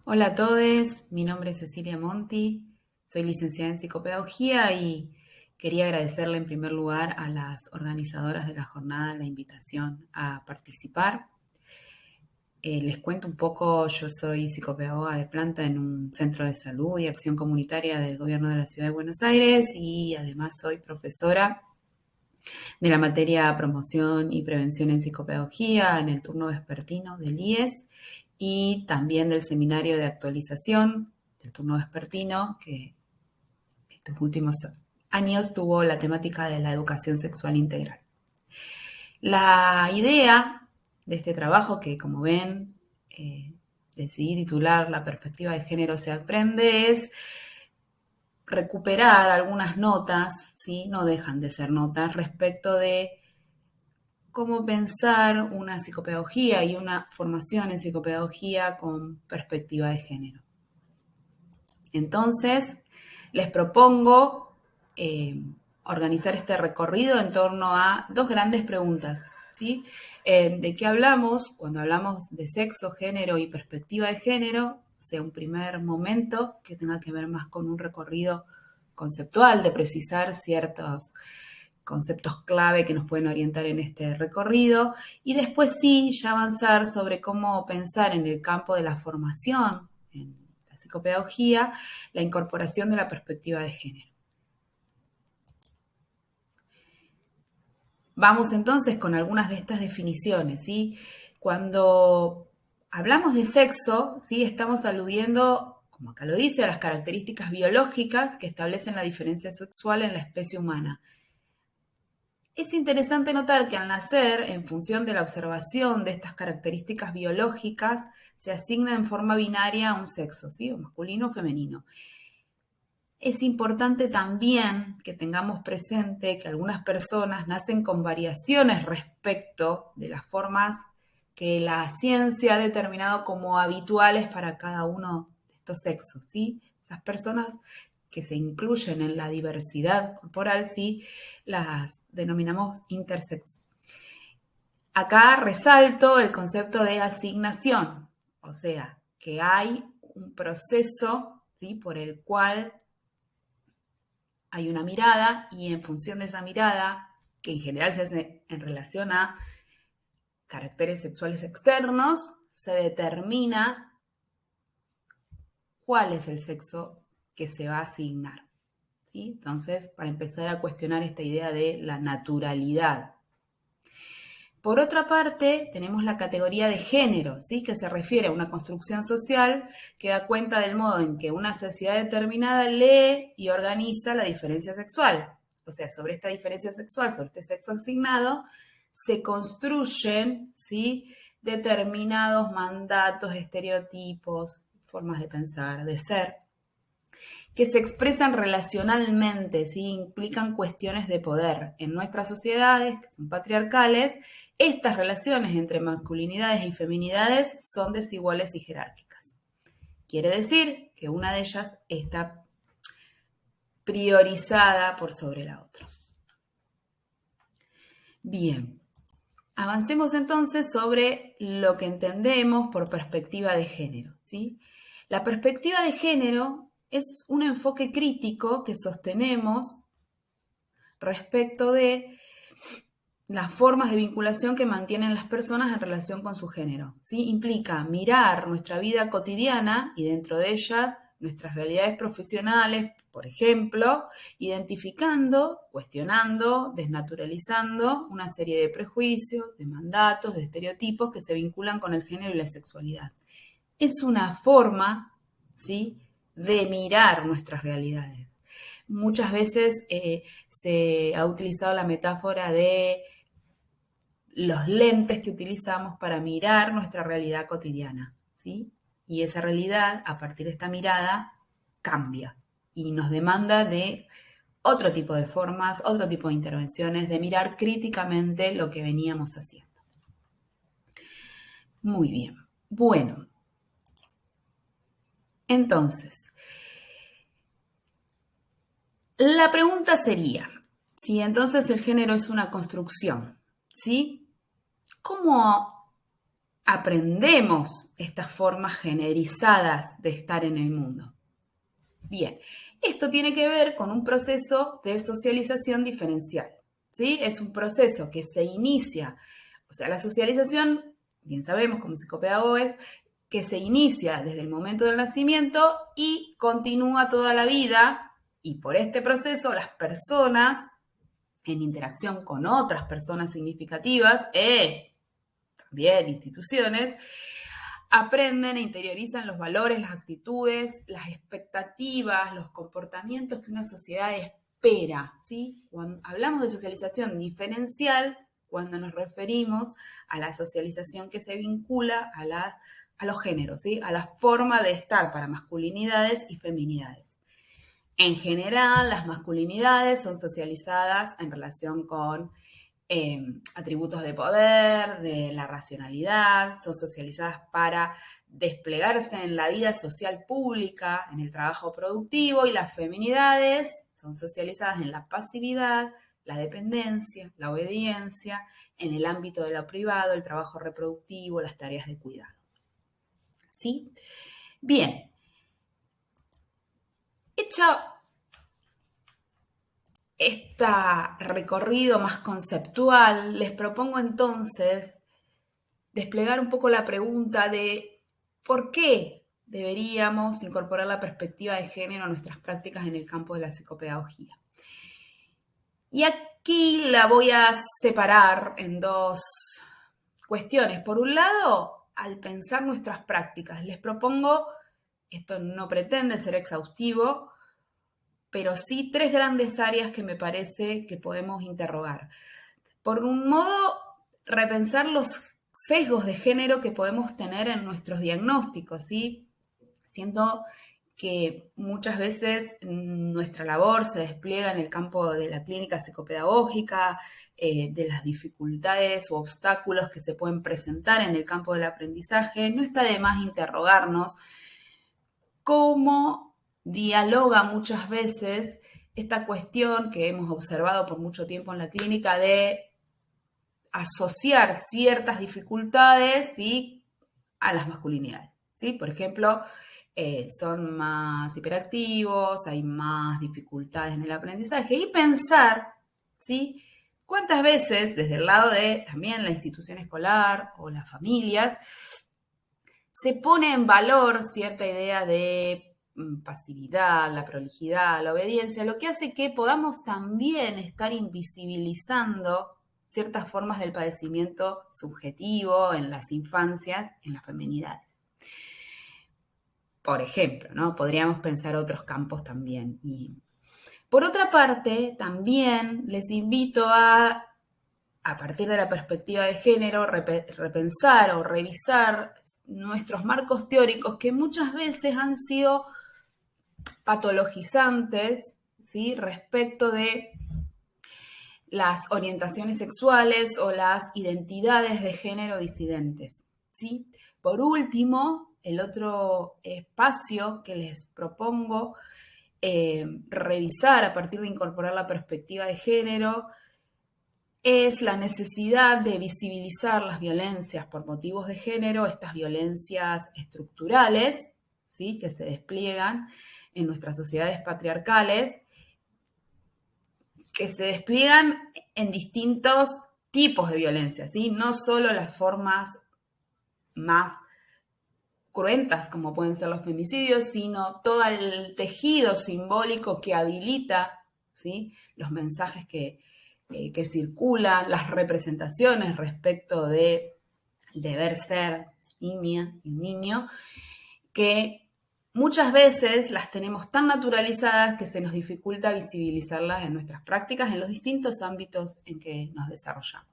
Hola a todos, mi nombre es Cecilia Monti, soy licenciada en psicopedagogía y quería agradecerle en primer lugar a las organizadoras de la jornada la invitación a participar. Les cuento un poco, yo soy psicopedagoga de planta en un centro de salud y acción comunitaria del gobierno de la Ciudad de Buenos Aires y además soy profesora de la materia promoción y prevención en psicopedagogía en el turno vespertino del IES y también del seminario de actualización del turno vespertino, que estos últimos años tuvo la temática de la educación sexual integral. La idea de este trabajo, que como ven, decidí titular La perspectiva de género se aprende, es recuperar algunas notas, ¿sí? No dejan de ser notas, respecto de cómo pensar una psicopedagogía y una formación en psicopedagogía con perspectiva de género. Entonces, les propongo organizar este recorrido en torno a dos grandes preguntas, ¿sí? ¿De qué hablamos cuando hablamos de sexo, género y perspectiva de género? O sea, un primer momento que tenga que ver más con un recorrido conceptual, de precisar ciertos conceptos clave que nos pueden orientar en este recorrido, y después sí, ya avanzar sobre cómo pensar en el campo de la formación, en la psicopedagogía, la incorporación de la perspectiva de género. Vamos entonces con algunas de estas definiciones, ¿sí? Cuando hablamos de sexo, ¿sí? Estamos aludiendo, como acá lo dice, a las características biológicas que establecen la diferencia sexual en la especie humana. Es interesante notar que al nacer, en función de la observación de estas características biológicas, se asigna en forma binaria a un sexo, ¿sí? O masculino o femenino. Es importante también que tengamos presente que algunas personas nacen con variaciones respecto de las formas que la ciencia ha determinado como habituales para cada uno de estos sexos, ¿sí? Esas personas que se incluyen en la diversidad corporal, ¿sí? Las denominamos intersex. Acá resalto el concepto de asignación, o sea, que hay un proceso, ¿sí? Por el cual hay una mirada y en función de esa mirada, que en general se hace en relación a caracteres sexuales externos, se determina cuál es el sexo que se va a asignar, ¿sí? Entonces, para empezar a cuestionar esta idea de la naturalidad. Por otra parte, tenemos la categoría de género, ¿sí? Que se refiere a una construcción social que da cuenta del modo en que una sociedad determinada lee y organiza la diferencia sexual. O sea, sobre esta diferencia sexual, sobre este sexo asignado, se construyen, ¿sí? Determinados mandatos, estereotipos, formas de pensar, de ser, que se expresan relacionalmente, ¿sí? Implican cuestiones de poder. En nuestras sociedades, que son patriarcales, estas relaciones entre masculinidades y feminidades son desiguales y jerárquicas. Quiere decir que una de ellas está priorizada por sobre la otra. Bien, avancemos entonces sobre lo que entendemos por perspectiva de género, ¿sí? La perspectiva de género es un enfoque crítico que sostenemos respecto de las formas de vinculación que mantienen las personas en relación con su género, ¿sí? Implica mirar nuestra vida cotidiana y dentro de ella nuestras realidades profesionales, por ejemplo, identificando, cuestionando, desnaturalizando una serie de prejuicios, de mandatos, de estereotipos que se vinculan con el género y la sexualidad. Es una forma, ¿sí?, de mirar nuestras realidades. Muchas veces se ha utilizado la metáfora de los lentes que utilizamos para mirar nuestra realidad cotidiana, ¿sí? Y esa realidad, a partir de esta mirada, cambia y nos demanda de otro tipo de formas, otro tipo de intervenciones, de mirar críticamente lo que veníamos haciendo. Muy bien. Bueno, entonces, la pregunta sería, si entonces el género es una construcción, ¿sí? ¿Cómo aprendemos estas formas generizadas de estar en el mundo. Bien, esto tiene que ver con un proceso de socialización diferencial, ¿sí? Es un proceso que se inicia, o sea, la socialización, bien sabemos como psicopedagogos, que se inicia desde el momento del nacimiento y continúa toda la vida, y por este proceso las personas, en interacción con otras personas significativas, también instituciones, aprenden e interiorizan los valores, las actitudes, las expectativas, los comportamientos que una sociedad espera, ¿sí? Cuando hablamos de socialización diferencial, cuando nos referimos a la socialización que se vincula a los géneros, ¿sí? A la forma de estar para masculinidades y feminidades. En general, las masculinidades son socializadas en relación con atributos de poder, de la racionalidad, son socializadas para desplegarse en la vida social pública, en el trabajo productivo, y las feminidades son socializadas en la pasividad, la dependencia, la obediencia, en el ámbito de lo privado, el trabajo reproductivo, las tareas de cuidado. ¿Sí? Bien. Hecho este recorrido más conceptual, les propongo entonces desplegar un poco la pregunta de por qué deberíamos incorporar la perspectiva de género a nuestras prácticas en el campo de la psicopedagogía. Y aquí la voy a separar en dos cuestiones. Por un lado, al pensar nuestras prácticas, les propongo, esto no pretende ser exhaustivo, pero sí 3 grandes áreas que me parece que podemos interrogar. Por un modo, repensar los sesgos de género que podemos tener en nuestros diagnósticos, ¿sí? Siento que muchas veces nuestra labor se despliega en el campo de la clínica psicopedagógica, de las dificultades u obstáculos que se pueden presentar en el campo del aprendizaje. No está de más interrogarnos cómo dialoga muchas veces esta cuestión que hemos observado por mucho tiempo en la clínica de asociar ciertas dificultades, ¿sí?, a las masculinidades, ¿sí? Por ejemplo, son más hiperactivos, hay más dificultades en el aprendizaje, y pensar, ¿sí?, cuántas veces desde el lado de también la institución escolar o las familias se pone en valor cierta idea de pasividad, la prolijidad, la obediencia, lo que hace que podamos también estar invisibilizando ciertas formas del padecimiento subjetivo en las infancias, en las feminidades. Por ejemplo, ¿no? Podríamos pensar otros campos también. Y por otra parte, también les invito a partir de la perspectiva de género, repensar o revisar nuestros marcos teóricos que muchas veces han sido patologizantes, ¿sí?, respecto de las orientaciones sexuales o las identidades de género disidentes, ¿sí? Por último, el otro espacio que les propongo revisar a partir de incorporar la perspectiva de género es la necesidad de visibilizar las violencias por motivos de género, estas violencias estructurales, ¿sí?, que se despliegan en nuestras sociedades patriarcales, que se despliegan en distintos tipos de violencia, ¿sí? No solo las formas más cruentas como pueden ser los femicidios, sino todo el tejido simbólico que habilita, ¿sí?, los mensajes que circulan, las representaciones respecto de deber ser niña y niño, que muchas veces las tenemos tan naturalizadas que se nos dificulta visibilizarlas en nuestras prácticas en los distintos ámbitos en que nos desarrollamos.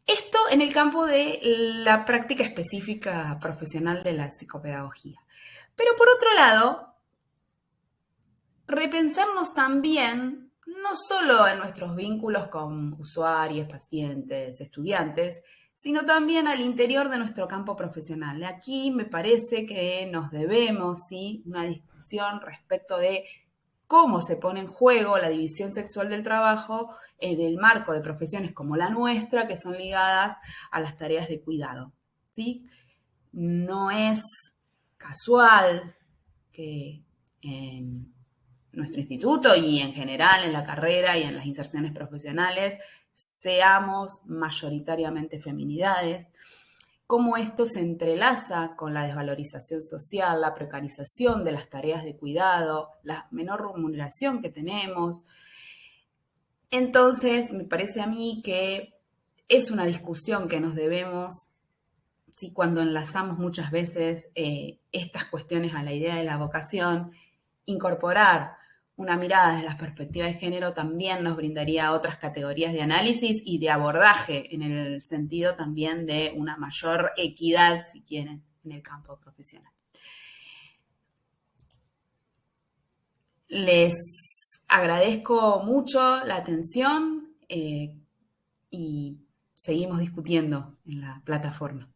Esto en el campo de la práctica específica profesional de la psicopedagogía. Pero por otro lado, repensarnos también no solo en nuestros vínculos con usuarios, pacientes, estudiantes, sino también al interior de nuestro campo profesional. Aquí me parece que nos debemos, ¿sí?, una discusión respecto de cómo se pone en juego la división sexual del trabajo en el marco de profesiones como la nuestra, que son ligadas a las tareas de cuidado, ¿sí? No es casual que en nuestro instituto y en general en la carrera y en las inserciones profesionales seamos mayoritariamente feminidades, cómo esto se entrelaza con la desvalorización social, la precarización de las tareas de cuidado, la menor remuneración que tenemos. Entonces, me parece a mí que es una discusión que nos debemos, ¿sí? Cuando enlazamos muchas veces estas cuestiones a la idea de la vocación, incorporar una mirada desde la perspectiva de género también nos brindaría otras categorías de análisis y de abordaje en el sentido también de una mayor equidad, si quieren, en el campo profesional. Les agradezco mucho la atención y seguimos discutiendo en la plataforma.